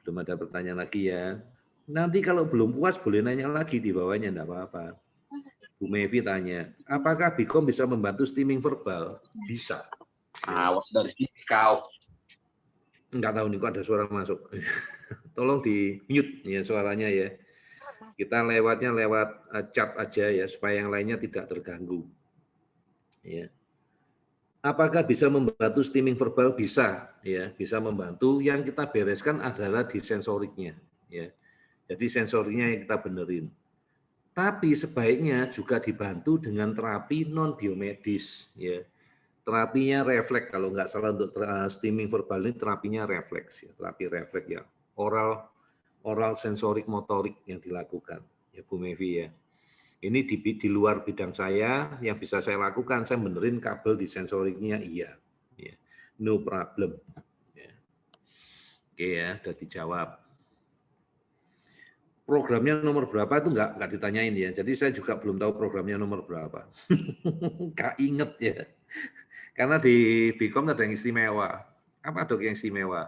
Belum ada pertanyaan lagi ya. Nanti kalau belum puas boleh nanya lagi di bawahnya, enggak apa-apa. Bu Mevi tanya, apakah Bikom bisa membantu steaming verbal? Bisa. Awas dari kau. Enggak tahu nih kok ada suara masuk. Tolong di mute ya suaranya ya. Kita lewatnya lewat chat aja ya supaya yang lainnya tidak terganggu. Ya. Apakah bisa membantu steaming verbal? Bisa, ya, bisa membantu. Yang kita bereskan adalah di sensoriknya, ya. Jadi sensoriknya yang kita benerin. Tapi sebaiknya juga dibantu dengan terapi non biomedis, ya. Terapinya refleks, kalau nggak salah untuk steaming verbal ini terapinya refleks, ya, terapi refleks ya, oral sensorik motorik yang dilakukan, ya Bu Mevi ya. Ini di luar bidang saya, yang bisa saya lakukan, saya benerin kabel di sensoriknya, iya. Ya. No problem. Ya. Oke ya, sudah dijawab. Programnya nomor berapa itu nggak ditanyain ya, jadi saya juga belum tahu programnya nomor berapa. Nggak inget ya. Karena di Bikom ada yang istimewa. Apa dok yang istimewa?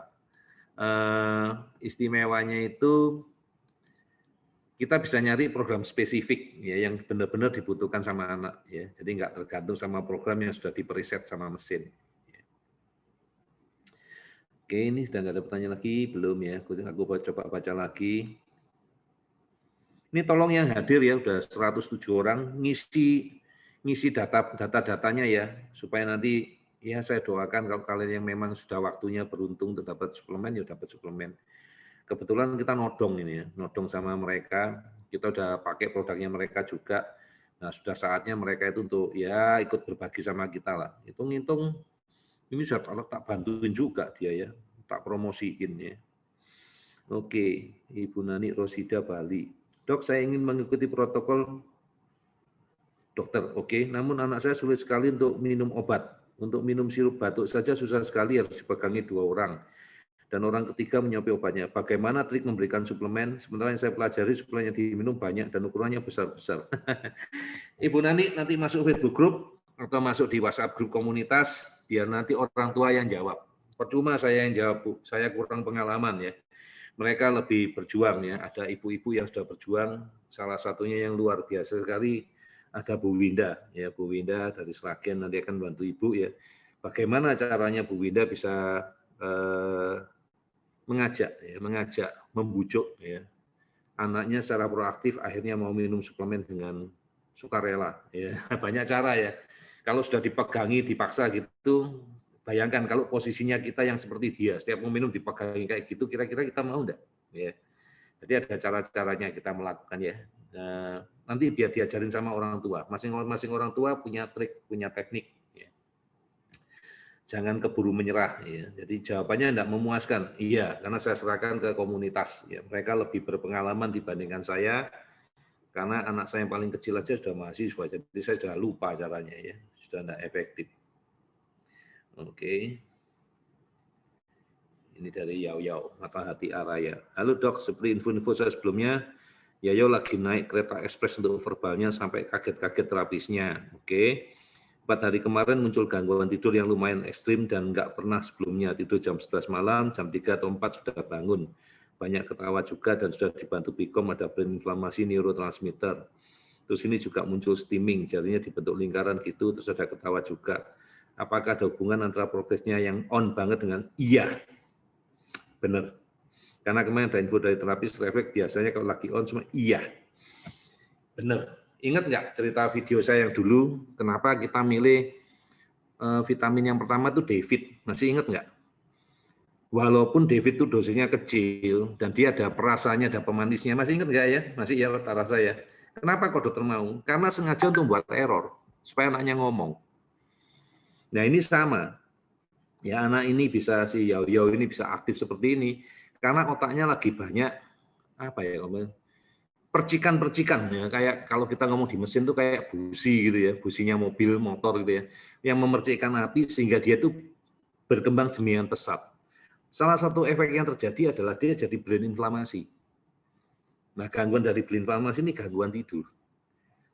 Istimewanya itu kita bisa nyari program spesifik ya yang benar-benar dibutuhkan sama anak ya. Jadi nggak tergantung sama program yang sudah dipreset sama mesin. Oke, ini sudah nggak ada pertanyaan lagi, belum ya? Aku coba baca lagi. Ini tolong yang hadir ya, udah 107 orang ngisi data-datanya ya, supaya nanti ya saya doakan kalau kalian yang memang sudah waktunya beruntung untuk dapat suplemen ya dapat suplemen. Kebetulan kita nodong ini ya, nodong sama mereka, kita udah pakai produknya mereka juga. Nah, sudah saatnya mereka itu untuk ya ikut berbagi sama kita lah. Hitung-hitung ini sudah tak bantuin juga dia ya, tak promosiin ya. Oke, Ibu Nani Rosida Bali. Dok, saya ingin mengikuti protokol dokter. Oke, namun anak saya sulit sekali untuk minum obat. Untuk minum sirup batuk saja susah sekali, harus dipegangi 2 orang. Dan orang ketiga menyuapi obatnya. Bagaimana trik memberikan suplemen? Sementara yang saya pelajari suplemen yang diminum banyak dan ukurannya besar-besar. Ibu Nani nanti masuk Facebook group atau masuk di WhatsApp grup komunitas, biar nanti orang tua yang jawab. Percuma saya yang jawab, Bu. Saya kurang pengalaman ya. Mereka lebih berjuang ya. Ada ibu-ibu yang sudah berjuang. Salah satunya yang luar biasa sekali ada Bu Winda ya. Bu Winda dari Sragen nanti akan bantu Ibu ya. Bagaimana caranya Bu Winda bisa mengajak, membujuk ya anaknya secara proaktif akhirnya mau minum suplemen dengan sukarela ya. Banyak cara ya. Kalau sudah dipegangi dipaksa gitu, bayangkan kalau posisinya kita yang seperti dia, setiap mau minum dipegangi kayak gitu, kira-kira kita mau enggak ya. Jadi ada cara-caranya kita melakukan ya. Nah, nanti biar diajarin sama orang tua. Masing-masing orang tua punya trik, punya teknik ya. Jangan keburu menyerah ya. Jadi jawabannya tidak memuaskan. Iya, karena saya serahkan ke komunitas ya. Mereka lebih berpengalaman dibandingkan saya karena anak saya yang paling kecil aja sudah mahasiswa. Jadi saya sudah lupa caranya ya. Sudah tidak efektif. Oke. Ini dari Yau Yau, Mata Hati Araya. Halo dok, seperti info-info saya sebelumnya, Yau lagi naik kereta ekspres untuk verbalnya sampai kaget-kaget terapisnya. Oke. 4 hari kemarin muncul gangguan tidur yang lumayan ekstrim dan nggak pernah sebelumnya tidur jam 11 malam, jam 3 atau 4 sudah bangun. Banyak ketawa juga dan sudah dibantu Bikom, ada brain inflamasi neurotransmitter. Terus ini juga muncul steaming, jarinya dibentuk lingkaran gitu, terus ada ketawa juga. Apakah ada hubungan antara progresnya yang on banget dengan iya? Benar. Karena kemarin ada info dari terapis refleks biasanya kalau lagi on semua iya. Benar. Ingat nggak cerita video saya yang dulu, kenapa kita milih vitamin yang pertama itu David? Masih ingat nggak? Walaupun David itu dosisnya kecil, dan dia ada perasanya, ada pemanisnya. Masih ingat nggak ya? Masih ya, rasa ya. Kenapa kok dokter mau? Karena sengaja untuk buat error, supaya anaknya ngomong. Nah ini sama. Ya anak ini bisa, si Yau ini bisa aktif seperti ini, karena otaknya lagi banyak, apa ya, percikan-percikan ya, kayak kalau kita ngomong di mesin tuh kayak busi gitu ya, businya mobil, motor gitu ya, yang memercikkan api sehingga dia tuh berkembang sedemikian pesat. Salah satu efek yang terjadi adalah dia jadi brain inflamasi. Nah, gangguan dari brain inflamasi ini gangguan tidur.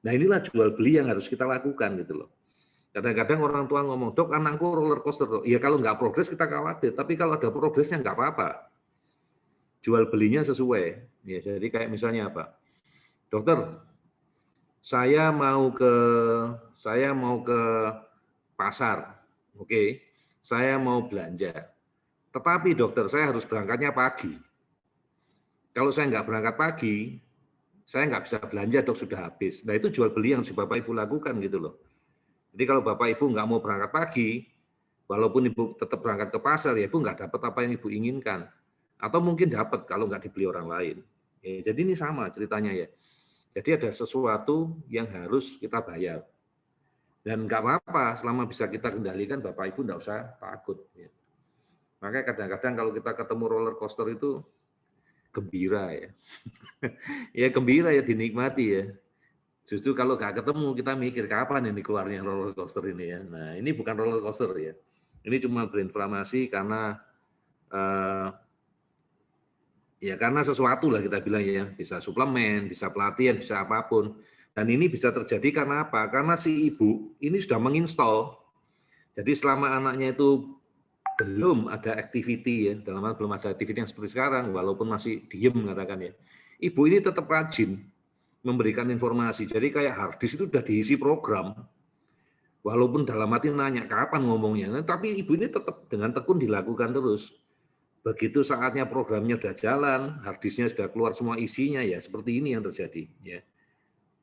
Nah, inilah jual beli yang harus kita lakukan gitu loh. Kadang-kadang orang tua ngomong, dok anakku roller coaster. Ya kalau nggak progres kita khawatir, tapi kalau ada progresnya nggak apa-apa. jual belinya sesuai. Ya, jadi kayak misalnya apa? Dokter, saya mau ke pasar. Oke. Saya mau belanja. Tetapi dokter, saya harus berangkatnya pagi. Kalau saya nggak berangkat pagi, saya nggak bisa belanja, dok, sudah habis. Nah, itu jual beli yang si Bapak Ibu lakukan gitu loh. Jadi kalau Bapak Ibu nggak mau berangkat pagi, walaupun Ibu tetap berangkat ke pasar, ya Ibu nggak dapat apa yang Ibu inginkan. Atau mungkin dapat kalau nggak dibeli orang lain. Ya, jadi ini sama ceritanya ya. Jadi ada sesuatu yang harus kita bayar. Dan nggak apa-apa, selama bisa kita kendalikan, Bapak Ibu nggak usah takut. Ya. Makanya kadang-kadang kalau kita ketemu roller coaster itu gembira ya. Ya gembira ya, dinikmati ya. Justru kalau nggak ketemu kita mikir kapan ini keluarnya roller coaster ini ya. Nah ini bukan roller coaster ya. Ini cuma berinflamasi karena ya karena sesuatu lah kita bilang ya. Bisa suplemen, bisa pelatihan, bisa apapun. Dan ini bisa terjadi karena apa? Karena si ibu ini sudah menginstall. Jadi selama anaknya itu belum ada activity ya, dalam hal belum ada activity yang seperti sekarang, walaupun masih diem katakan ya, ibu ini tetap rajin memberikan informasi. Jadi kayak hard disk itu sudah diisi program, walaupun dalam hati nanya kapan ngomongnya, tapi ibu ini tetap dengan tekun dilakukan terus. Begitu saatnya programnya sudah jalan, hard disknya sudah keluar semua isinya, ya seperti ini yang terjadi. Ya,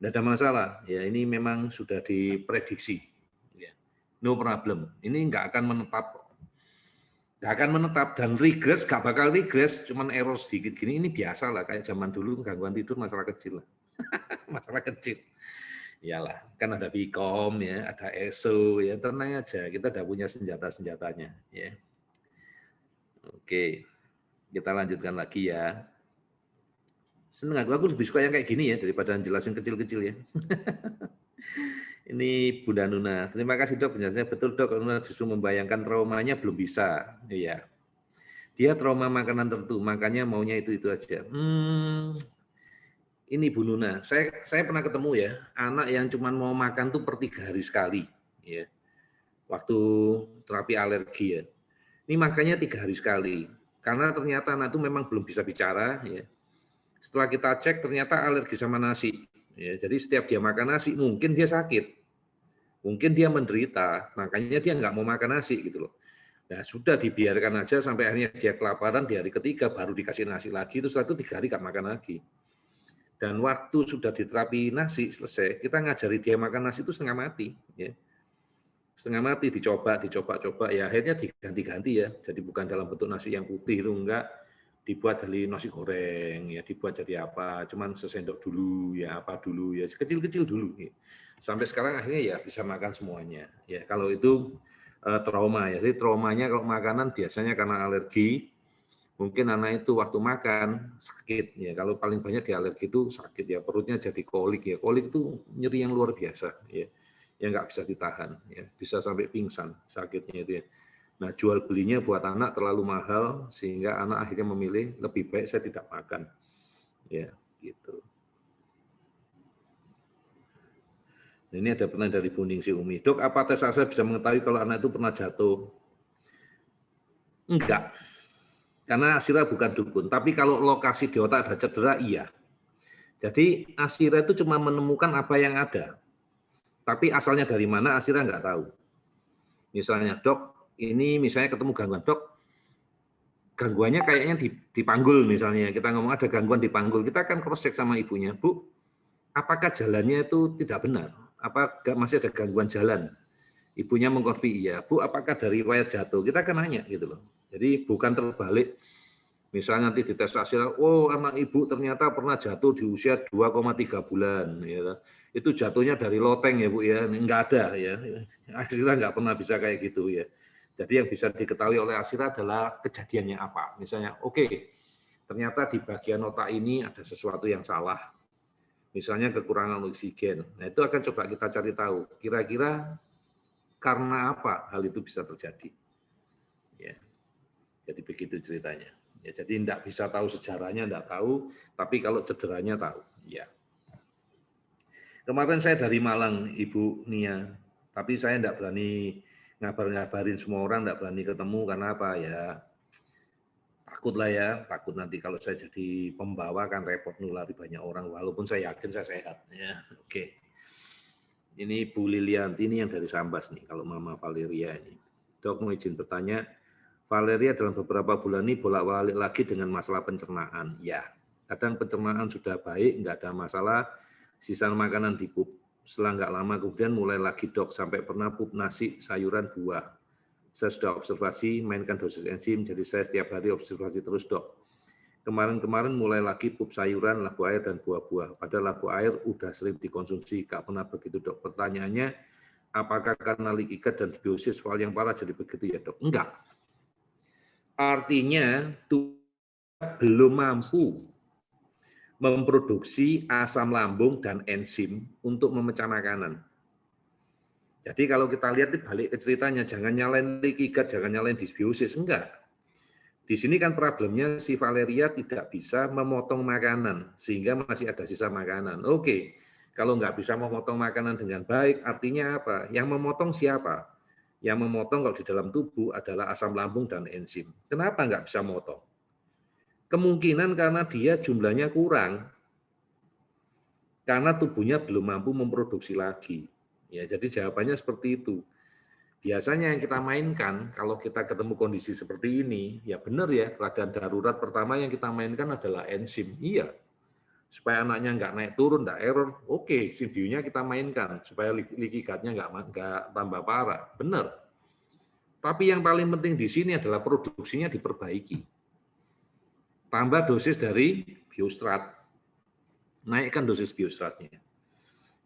tidak ada masalah. Ya ini memang sudah diprediksi. Ya. No problem. Ini nggak akan menetap. Nggak akan menetap dan regress, nggak bakal regress, cuman error sedikit gini, ini biasa lah, kayak zaman dulu gangguan tidur masalah kecil lah. Masalah kecil. Iyalah, kan ada Bicom ya, ada ESO ya, tenang aja, kita udah punya senjata-senjatanya ya. Oke, kita lanjutkan lagi ya. Seneng aku lebih suka yang kayak gini ya daripada jelasin kecil-kecil ya. Ini Bunda Nuna. Terima kasih dok, penjelasannya betul dok. Nuna justru membayangkan traumanya belum bisa. Iya. Dia trauma makanan tertentu, makanya maunya itu aja. Ini Bu Nuna, saya pernah ketemu ya, anak yang cuma mau makan tuh per 3 hari sekali. Ya. Waktu terapi alergi ya. Ini makannya 3 hari sekali. Karena ternyata anak itu memang belum bisa bicara. Ya. Setelah kita cek, ternyata alergi sama nasi. Ya, jadi setiap dia makan nasi, mungkin dia sakit. Mungkin dia menderita, makanya dia nggak mau makan nasi gitu loh. Nah sudah dibiarkan aja sampai akhirnya dia kelaparan, di hari ketiga baru dikasih nasi lagi, terus setelah itu 3 hari nggak makan lagi. Dan waktu sudah diterapi nasi selesai, kita ngajari dia makan nasi itu setengah mati. Ya. Setengah mati, dicoba, ya akhirnya diganti-ganti ya. Jadi bukan dalam bentuk nasi yang putih itu enggak, dibuat dari nasi goreng, ya dibuat jadi apa, cuman sesendok dulu, ya apa dulu, ya kecil-kecil dulu. Ya. Sampai sekarang akhirnya ya bisa makan semuanya. Ya kalau itu trauma ya, jadi traumanya kalau makanan biasanya karena alergi, mungkin anak itu waktu makan sakit. Ya kalau paling banyak di alergi itu sakit ya, perutnya jadi kolik ya, kolik itu nyeri yang luar biasa ya, yang nggak bisa ditahan, ya bisa sampai pingsan sakitnya itu ya. Nah, jual belinya buat anak terlalu mahal sehingga anak akhirnya memilih lebih baik saya tidak makan. Ya, gitu. Ini ada pertanyaan dari Buning si Umi. Dok, apa tes ASA bisa mengetahui kalau anak itu pernah jatuh? Enggak. Karena Asira bukan dukun. Tapi kalau lokasi di otak ada cedera, iya. Jadi Asira itu cuma menemukan apa yang ada. Tapi asalnya dari mana Asira enggak tahu. Misalnya, dok, ini misalnya ketemu gangguan, dok, gangguannya kayaknya di panggul misalnya, kita ngomong ada gangguan di panggul, kita akan cross check sama ibunya, Bu, apakah jalannya itu tidak benar? Apa masih ada gangguan jalan? Ibunya mengkonfirmasi iya, Bu, apakah dari riwayat jatuh? Kita akan nanya gitu loh. Jadi bukan terbalik, misalnya nanti dites Asira, oh anak ibu ternyata pernah jatuh di usia 2,3 bulan, ya. Itu jatuhnya dari loteng ya Bu ya, enggak ada ya. Asira enggak pernah bisa kayak gitu ya. Jadi yang bisa diketahui oleh Asira adalah kejadiannya apa. Misalnya, oke, ternyata di bagian otak ini ada sesuatu yang salah. Misalnya kekurangan oksigen. Nah itu akan coba kita cari tahu. Kira-kira karena apa hal itu bisa terjadi. Ya. Jadi begitu ceritanya. Ya, jadi tidak bisa tahu sejarahnya, tidak tahu. Tapi kalau cederanya tahu. Ya. Kemarin saya dari Malang, Ibu Nia. Tapi saya tidak berani ngabarin semua orang, tidak berani ketemu karena apa ya, takut lah ya, takut nanti kalau saya jadi pembawa kan repot nulari banyak orang, walaupun saya yakin saya sehat. Ya, oke. Ini Bu Lilianti ini yang dari Sambas nih, kalau Mama Valeria ini. Dok, mau izin bertanya, Valeria dalam beberapa bulan ini bolak-balik lagi dengan masalah pencernaan. Ya, kadang pencernaan sudah baik, nggak ada masalah, sisa makanan di pup. Setelah nggak lama kemudian mulai lagi dok, sampai pernah pup nasi, sayuran, buah. Saya sudah observasi, mainkan dosis enzim, jadi saya setiap hari observasi terus dok. Kemarin-kemarin mulai lagi pup sayuran, labu air, dan buah-buah. Padahal labu air udah sering dikonsumsi, nggak pernah begitu dok. Pertanyaannya, apakah karena leak gut dan dibiosis fal yang parah jadi begitu ya dok? Enggak. Artinya tubuh belum mampu memproduksi asam lambung dan enzim untuk memecah makanan. Jadi kalau kita lihat di balik ke ceritanya, jangan nyalain leaky gut, jangan nyalain dysbiosis, enggak. Di sini kan problemnya si Valeria tidak bisa memotong makanan, sehingga masih ada sisa makanan. Oke, kalau nggak bisa memotong makanan dengan baik, artinya apa? Yang memotong siapa? Yang memotong kalau di dalam tubuh adalah asam lambung dan enzim. Kenapa nggak bisa memotong? Kemungkinan karena dia jumlahnya kurang, karena tubuhnya belum mampu memproduksi lagi. Ya, jadi jawabannya seperti itu. Biasanya yang kita mainkan, kalau kita ketemu kondisi seperti ini, ya benar ya, keadaan darurat pertama yang kita mainkan adalah enzim. Iya, supaya anaknya nggak naik turun, nggak error, oke, CDU-nya kita mainkan, supaya leaky gut-nya nggak tambah parah. Benar. Tapi yang paling penting di sini adalah produksinya diperbaiki. Tambah dosis dari biostrat. Naikkan dosis biostratnya.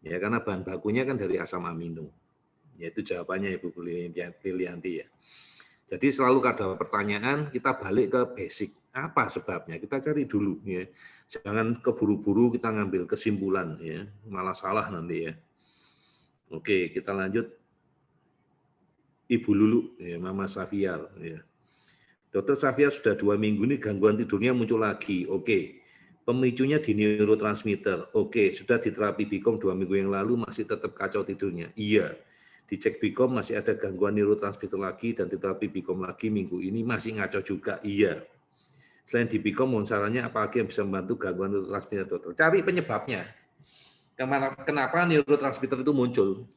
Ya, karena bahan bakunya kan dari asam amino. Yaitu jawabannya Ibu Lilianti ya. Jadi selalu ada pertanyaan, kita balik ke basic. Apa sebabnya? Kita cari dulu ya. Jangan keburu-buru kita ngambil kesimpulan ya, malah salah nanti ya. Oke, kita lanjut. Ibu Lulu, ya, Mama Safiar ya. Dokter Safiar sudah 2 minggu ini gangguan tidurnya muncul lagi. Oke. Pemicunya di neurotransmitter. Oke, sudah diterapi Bikom 2 minggu yang lalu masih tetap kacau tidurnya. Iya. Dicek Bikom masih ada gangguan neurotransmitter lagi dan diterapi Bikom lagi minggu ini masih ngaco juga. Iya. Selain di Bikom, mohon sarannya apalagi yang bisa membantu gangguan neurotransmitter dokter. Cari penyebabnya. Kenapa neurotransmitter itu muncul?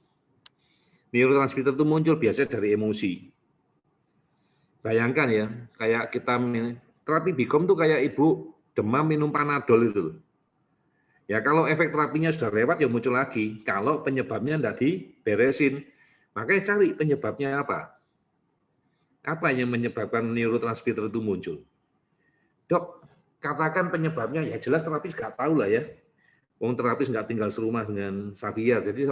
Neurotransmitter itu muncul biasanya dari emosi. Bayangkan ya, kayak kita terapi Bikom tuh kayak ibu demam minum Panadol itu. Ya kalau efek terapinya sudah lewat ya muncul lagi. Kalau penyebabnya tidak diberesin, makanya cari penyebabnya apa. Apa yang menyebabkan neurotransmitter itu muncul? Dok, katakan penyebabnya, ya jelas terapis nggak tahu lah ya. Wong terapis nggak tinggal serumah dengan Xavier, jadi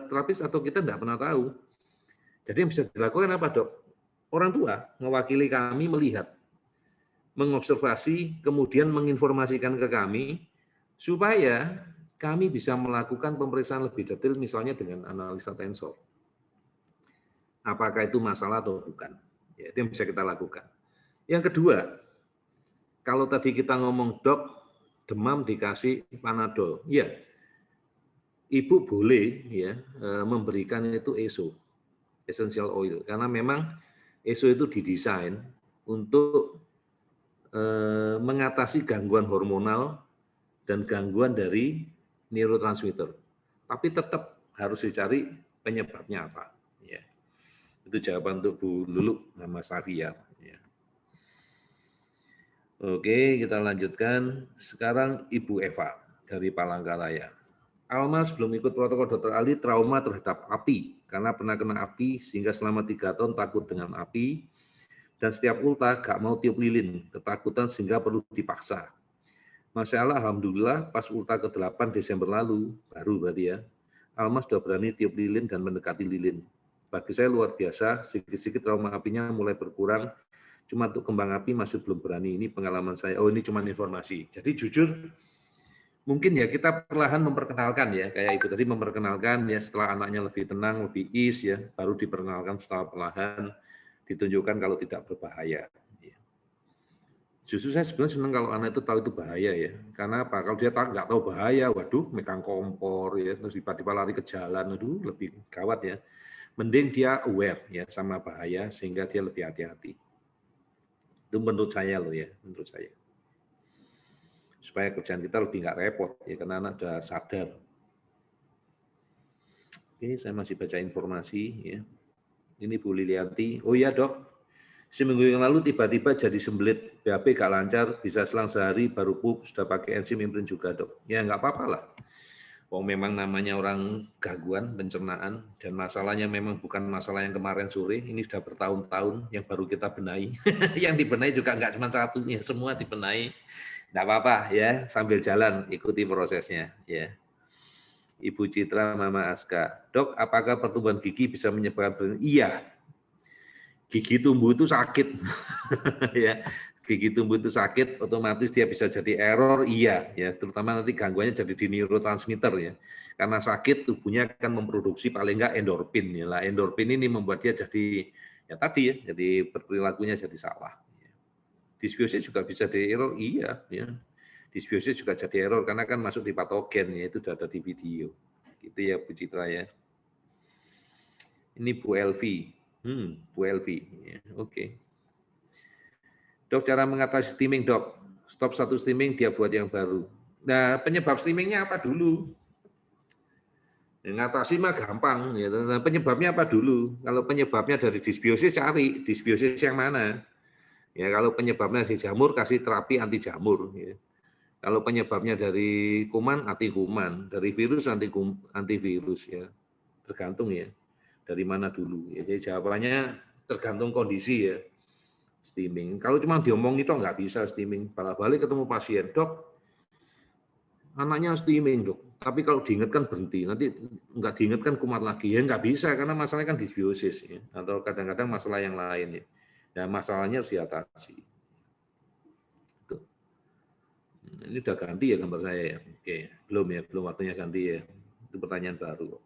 terapis atau kita nggak pernah tahu. Jadi yang bisa dilakukan apa dok? Orang tua mewakili kami melihat, mengobservasi, kemudian menginformasikan ke kami, supaya kami bisa melakukan pemeriksaan lebih detail, misalnya dengan analisa tensor. Apakah itu masalah atau bukan? Ya, itu yang bisa kita lakukan. Yang kedua, kalau tadi kita ngomong dok, demam dikasih Panadol, ya, ibu boleh ya memberikan itu ESO, essential oil, karena memang ESO itu didesain untuk mengatasi gangguan hormonal dan gangguan dari neurotransmitter. Tapi tetap harus dicari penyebabnya apa. Ya. Itu jawaban untuk Bu Lulu sama Safiar. Ya. Oke, kita lanjutkan. Sekarang Ibu Eva dari Palangkaraya. Alma sebelum ikut protokol Dr. Ali trauma terhadap api karena pernah kena api sehingga selama 3 tahun takut dengan api dan setiap ulta gak mau tiup lilin, ketakutan sehingga perlu dipaksa. Masya Allah, Alhamdulillah pas ulta ke-8 Desember lalu, baru berarti ya, Alma sudah berani tiup lilin dan mendekati lilin. Bagi saya luar biasa, sedikit-sedikit trauma apinya mulai berkurang, cuma untuk kembang api masih belum berani. Ini pengalaman saya, oh ini cuma informasi. Jadi jujur, mungkin ya kita perlahan memperkenalkan ya, kayak Ibu tadi memperkenalkan ya setelah anaknya lebih tenang, lebih ease ya, baru diperkenalkan setelah perlahan, ditunjukkan kalau tidak berbahaya. Justru saya sebenarnya senang kalau anak itu tahu itu bahaya ya. Karena apa? Kalau dia nggak tahu bahaya, waduh, megang kompor ya, terus tiba-tiba lari ke jalan, aduh, lebih gawat ya. Mending dia aware ya sama bahaya sehingga dia lebih hati-hati. Itu menurut saya loh ya, menurut saya. Supaya kerjaan kita lebih nggak repot ya, karena anak sudah sadar. Oke, saya masih baca informasi ya. Ini Bu Lilianti. Oh iya dok, seminggu yang lalu tiba-tiba jadi sembelit, BAB gak lancar, bisa selang sehari baru pup, sudah pakai enzim imprint juga dok. Ya nggak apa-apa lah. Oh memang namanya orang gangguan pencernaan dan masalahnya memang bukan masalah yang kemarin sore, ini sudah bertahun-tahun yang baru kita benahi. Yang dibenahi juga nggak cuma satu, ya semua dibenahi. Nggak apa-apa ya, sambil jalan ikuti prosesnya ya. Ibu Citra, Mama Aska. Dok, apakah pertumbuhan gigi bisa menyebabkan? Iya, gigi tumbuh itu sakit. Ya, gigi tumbuh itu sakit, otomatis dia bisa jadi error, iya, ya, terutama nanti gangguannya jadi di neurotransmitter ya. Karena sakit, tubuhnya akan memproduksi paling enggak endorfin ya. Lah, endorfin ini membuat dia jadi ya tadi ya, jadi berperilakunya jadi salah. Disbiosis juga bisa di error, iya, ya. Disbiosis juga jadi error karena kan masuk di patogen ya, itu sudah ada di video. Gitu ya Bu Citra ya. Ini Bu Elvi. Bu Elvi. Ya, oke. Dok, cara mengatasi steaming, dok. Stop satu steaming, dia buat yang baru. Nah, penyebab steamingnya apa dulu? Ngatasi mah gampang. Ya. Nah, penyebabnya apa dulu? Kalau penyebabnya dari disbiosis, cari disbiosis yang mana. Ya, kalau penyebabnya dari jamur, kasih terapi anti jamur. Ya. Kalau penyebabnya dari kuman, anti kuman. Dari virus, antivirus. Ya. Tergantung ya. Dari mana dulu. Ya. Jadi jawabannya tergantung kondisi ya. Steaming. Kalau cuma diomong itu nggak bisa steaming. Balik ketemu pasien, dok, anaknya steaming, dok. Tapi kalau diingatkan berhenti, nanti nggak diingatkan kumat lagi. Ya nggak bisa, karena masalahnya kan disbiosis. Ya. Atau kadang-kadang masalah yang lain. Ya. Dan masalahnya harus diatasi. Tuh. Ini udah ganti ya gambar saya ya. Oke, belum ya, belum waktunya ganti ya. Itu pertanyaan baru.